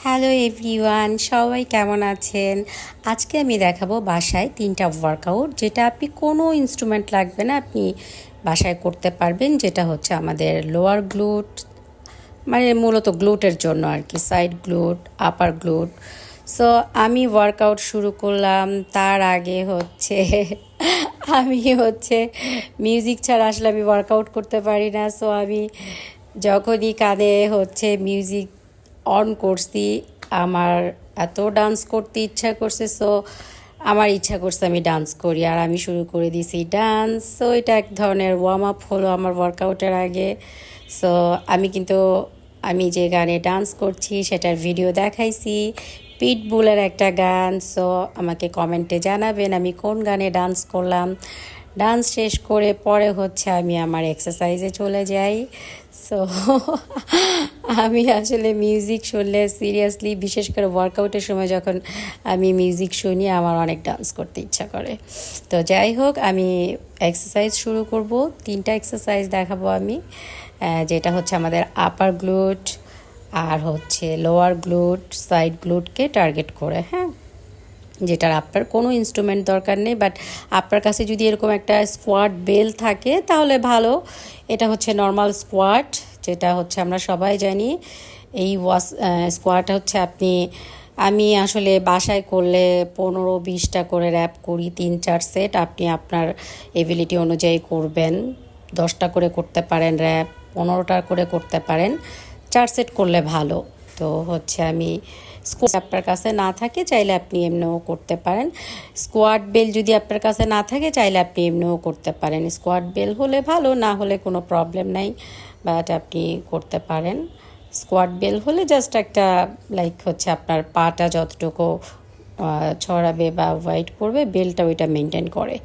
Hello everyone, সবাই কেমন আছেন? আজকে আমি দেখাবো বাসায় 3টা ওয়ার্কআউট, যেটা আপনি কোনো ইনস্ট্রুমেন্ট লাগবে না, আপনি বাসায় করতে পারবেন। যেটা হচ্ছে আমাদের লোয়ার গ্লুট, মানে মূলত গ্লুটের জন্য আর কি, সাইড গ্লুট, আপার গ্লুট। সো আমি ওয়ার্কআউট শুরু করলাম, তার আগে হচ্ছে আমি মিউজিক ছাড়া আসলে আমি ওয়ার্কআউট করতে পারি না। সো আমি যখনই কানে হচ্ছে মিউজিক অন করছি, আমার এত ডান্স করতে ইচ্ছা করছে। সো আমার ইচ্ছা করছে আমি ডান্স করি, আর আমি শুরু করে দিয়েছি ডান্স। সো এটা এক ধরনের ওয়ার্ম আপ হলো আমার ওয়ার্কআউটের আগে। সো আমি যে গানে ডান্স করছি সেটার ভিডিও দেখাইছি, পিটবুলের একটা গান। সো আমাকে কমেন্টে জানাবেন আমি কোন গানে ডান্স করলাম। ডান্স শেষ করে পরে হচ্ছে আমি আমার এক্সারসাইজে চলে যাই। সো আমি আসলে মিউজিক শুনলে সিরিয়াসলি, বিশেষ করে ওয়ার্কআউটের সময় যখন আমি মিউজিক শুনি, আমার অনেক ডান্স করতে ইচ্ছা করে। তো যাই হোক, আমি এক্সারসাইজ শুরু করব। 3টা এক্সারসাইজ দেখাবো আমি, যেটা হচ্ছে আমাদের আপার গ্লুট, আর হচ্ছে লোয়ার গ্লুট, সাইড গ্লুটকে টার্গেট করে। হ্যাঁ, যেটার আপনার কোনো ইনস্ট্রুমেন্ট দরকার নেই, বাট আপনার কাছে যদি এরকম একটা স্কোয়াট বেল থাকে তাহলে ভালো। এটা হচ্ছে নর্মাল স্কোয়াট, যেটা হচ্ছে আমরা সবাই জানি। এই স্কোয়াট হচ্ছে আমি আসলে বাসায় করলে 15-20টা করে র্যাপ করি, 3-4 সেট। আপনি আপনার এবিলিটি অনুযায়ী করবেন, 10টা করে করতে পারেন র্যাপ, 15টা করে করতে পারেন, 4 সেট করলে ভালো। তো হচ্ছে আমি স্কোয়াট আপনার কাছে না থাকে চাইলে আপনি এমনিও করতে পারেন। স্কোয়াট বেল যদি আপনার কাছে না থাকে চাইলে আপনি এমনিও করতে পারেন। স্কোয়াট বেল হলে ভালো, না হলে কোনো প্রবলেম নাই, বাট আপনি করতে পারেন। স্কোয়াট বেল হলে জাস্ট একটা লাইক হচ্ছে আপনার পাটা যতটুকু ছড়াবে বা ওয়াইড করবে, বেলটা ওইটা মেনটেন করে।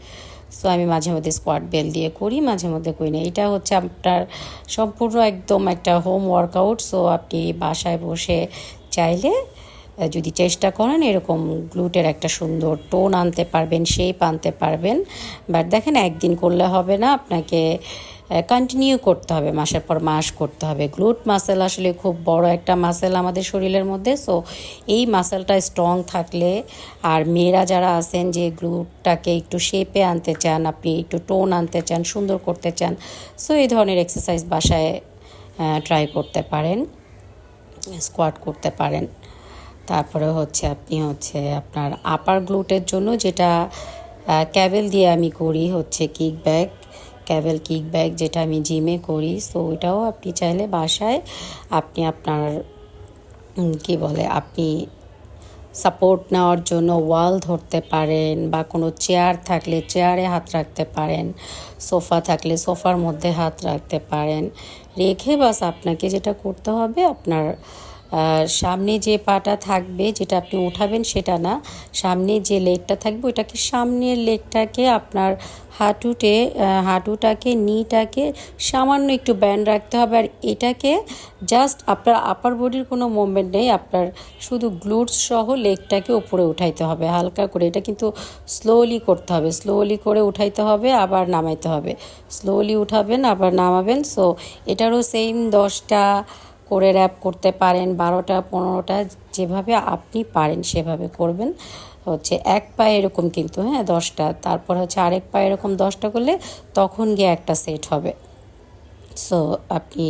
সো আমি মাঝে মধ্যে স্কোয়াট বেল দিয়ে করি, মাঝে মধ্যে করি না। এটা হচ্ছে আপনার সম্পূর্ণ একদম একটা হোম ওয়ার্কআউট। সো আপনি বাসায় বসে চাইলে যদি চেষ্টা করেন এরকম গ্লুটের একটা সুন্দর টোন আনতে পারবেন, শেপ আনতে পারবেন। বাট দেখেন, একদিন করলে হবে না, আপনাকে কন্টিনিউ করতে হবে, মাসের পর মাস করতে হবে। গ্লুট মাসেল আসলে খুব বড় একটা মাসেল আমাদের শরীরের মধ্যে। সো এই মাসেলটা স্ট্রং থাকলে, আর মেয়েরা যারা আছেন যে গ্লুটটাকে একটু শেপে আনতে চান, আপনি একটু টোন আনতে চান, সুন্দর করতে চান, সো এই ধরনের এক্সারসাইজ বাসায় ট্রাই করতে পারেন, স্কোয়াট করতে পারেন। তারপরে আপনি আপনার আপার গ্লুটের জন্য যেটা ক্যাবেল দিয়ে আমি করি হচ্ছে kick back, cable kick back, যেটা আমি জিমে করি। সো ওইটাও আপনি চাইলে বাসায় আপনি আপনার আপনি সাপোর্ট নেওয়ার জন্য ওয়াল ধরতে পারেন, বা কোনো চেয়ার থাকলে চেয়ারে হাত রাখতে পারেন, সোফা থাকলে সোফার মধ্যে হাত রাখতে পারেন। রেখে বাস আপনাকে যেটা করতে হবে, আপনার সামনে যে পাটা থাকবে, যেটা আপনি উঠাবেন সেটা না, সামনে যে লেগটা থাকবে ওইটাকে, সামনের লেগটাকে আপনার হাঁটুটাকে, নিটাকে সামান্য একটু ব্যান্ড রাখতে হবে। আর এটাকে জাস্ট আপনার আপার বডির কোনো মুভমেন্ট নেই, আপনার শুধু গ্লুটস সহ লেগটাকে উপরে উঠাইতে হবে হালকা করে। এটা কিন্তু স্লোলি করতে হবে, স্লোলি করে উঠাইতে হবে, আবার নামাইতে হবে, স্লোলি উঠাবেন আবার নামাবেন। সো এটারও সেম 10টা করে র্যাপ করতে পারেন, 12টা 15টা, যেভাবে আপনি পারেন সেভাবে করবেন। এক পায়ে এরকম, কিন্তু হ্যাঁ 10টা, তারপর আরেক পায়ে এরকম 10টা করলে তখন গিয়ে একটা সেট হবে। সো আপনি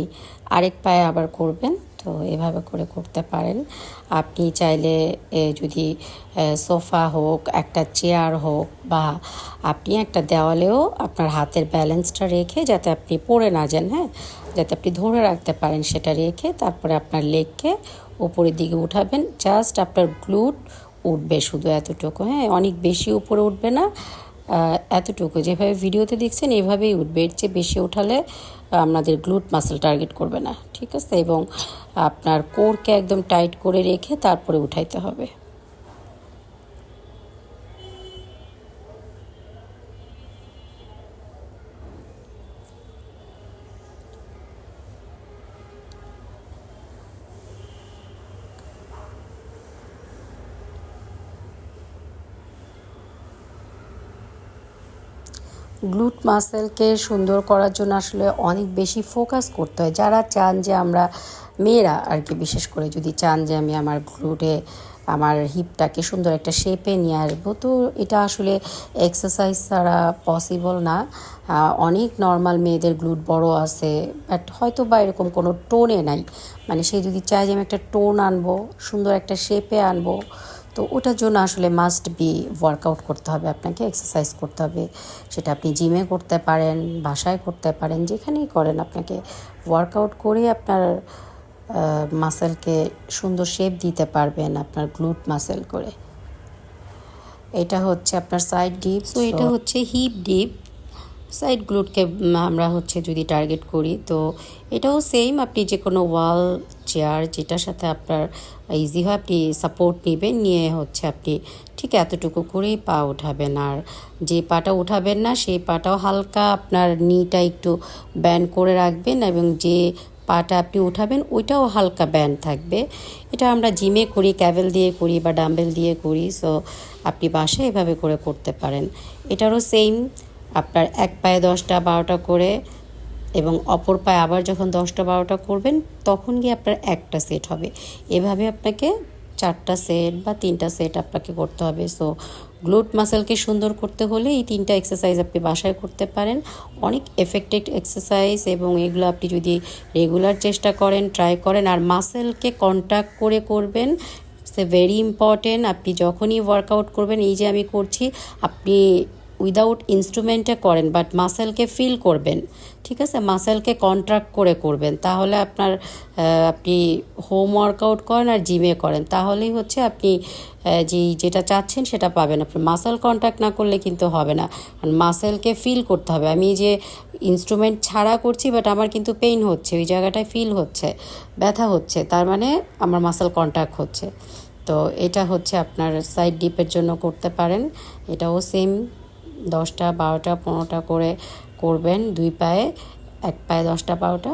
আরেক পায়ে আবার করবেন। তো এভাবে করে করতে পারেন। আপনি চাইলে যদি সোফা হোক, একটা চেয়ার হোক, বা আপনি একটা দেওয়ালেও আপনার হাতের ব্যালেন্সটা রেখে, যাতে আপনি পড়ে না যান, হ্যাঁ, যাতে আপনি ধরে রাখতে পারেন, সেটা রেখে তারপরে আপনার লেগকে উপরের দিকে উঠাবেন। জাস্ট আপনার গ্লুট উঠবে শুধু এতটুকু, হ্যাঁ, অনেক বেশি উপরে উঠবে না, এতটুকু যেভাবে ভিডিওতে দেখছেন এভাবেই উঠবে। এর চেয়ে বেশি উঠালে আপনাদের গ্লুট মাসেল টার্গেট করবে না, ঠিক আছে? এবং আপনার কোরকে একদম টাইট করে রেখে তারপরে উঠাইতে হবে। গ্লুট মাসেলকে সুন্দর করার জন্য আসলে অনেক বেশি ফোকাস করতে হয়। যারা চান যে আমরা মেয়েরা আর কি বিশেষ করে যদি চান যে আমি আমার গ্লুটে আমার হিপটাকে সুন্দর একটা শেপে নিয়ে আসবো, তো এটা আসলে এক্সারসাইজ ছাড়া পসিবল না। অনেক নর্মাল মেয়েদের গ্লুট বড় আছে, বাট হয়তো বা এরকম কোনো টোনে নাই, মানে সে যদি চায় যে আমি একটা টোন আনবো, সুন্দর একটা শেপে আনবো, তো ওটার জন্য আসলে মাস্ট বি ওয়ার্কআউট করতে হবে, আপনাকে এক্সারসাইজ করতে হবে। সেটা আপনি জিমে করতে পারেন, বাসায় করতে পারেন, যেখানেই করেন আপনাকে ওয়ার্কআউট করে আপনার মাসেলকে সুন্দর শেপ দিতে পারবেন আপনার গ্লুট মাসেল করে। এটা হচ্ছে আপনার সাইড ডিপ, তো এটা হচ্ছে হিপ ডিপ। সাইড গ্লুটকে আমরা হচ্ছে যদি টার্গেট করি, তো এটাও সেম, আপনি যে কোনো ওয়াল চেয়ার যেটার সাথে আপনার ইজি হয় আপনি সাপোর্ট নেবেন, নিয়ে হচ্ছে আপনি ঠিক এতটুকু করেই পা উঠাবেন। আর যে পাটা উঠাবেন না সেই পাটাও হালকা আপনার নিটা একটু ব্যান্ড করে রাখবেন, এবং যে পাটা আপনি উঠাবেন ওইটাও হালকা ব্যান্ড থাকবে। এটা আমরা জিমে করি, ক্যাবেল দিয়ে করি বা ডাম্বেল দিয়ে করি, সো আপনি বাসায় এভাবে করে করতে পারেন। এটারও সেম, আপনার এক পায়ে 10টা 12টা করে, এবং অপর পায়ে আবার যখন 10টা 12টা করবেন তখন গিয়ে আপনার একটা সেট হবে। এভাবে আপনাকে 4টা সেট বা 3টা সেট আপনাকে করতে হবে। সো গ্লুট মাসেলকে সুন্দর করতে হলে এই 3টা এক্সারসাইজ আপনি বাসায় করতে পারেন, অনেক এফেক্টিভ এক্সারসাইজ, এবং এগুলো আপনি যদি রেগুলার চেষ্টা করেন, ট্রাই করেন, আর মাসেলকে কন্ট্যাক্ট করে করবেন। It's a very important. আপনি যখনই ওয়ার্কআউট করবেন, এই যে আমি করছি, আপনি উইদাউট ইনস্ট্রুমেন্টে করেন, বাট মাসেলকে ফিল করবেন, ঠিক আছে, মাসেলকে কন্ট্রাক্ট করে করবেন। তাহলে আপনার আপনি হোম ওয়ার্কআউট করেন আর জিমে করেন, তাহলেই হচ্ছে আপনি যেটা চাচ্ছেন সেটা পাবেন। আপনি মাসেল কন্ট্যাক্ট না করলে কিন্তু হবে না, কারণ মাসেলকে ফিল করতে হবে। আমি যে ইনস্ট্রুমেন্ট ছাড়া করছি, বাট আমার কিন্তু পেইন হচ্ছে, ওই জায়গাটায় ফিল হচ্ছে, ব্যথা হচ্ছে, তার মানে আমার মাসেল কন্ট্যাক্ট হচ্ছে। তো এটা হচ্ছে আপনার সাইড ডিপের জন্য করতে পারেন। এটাও সেম, 10টা 12টা 15টা করে করবেন, 2 পায়ে, এক পায়ে 10টা 12টা।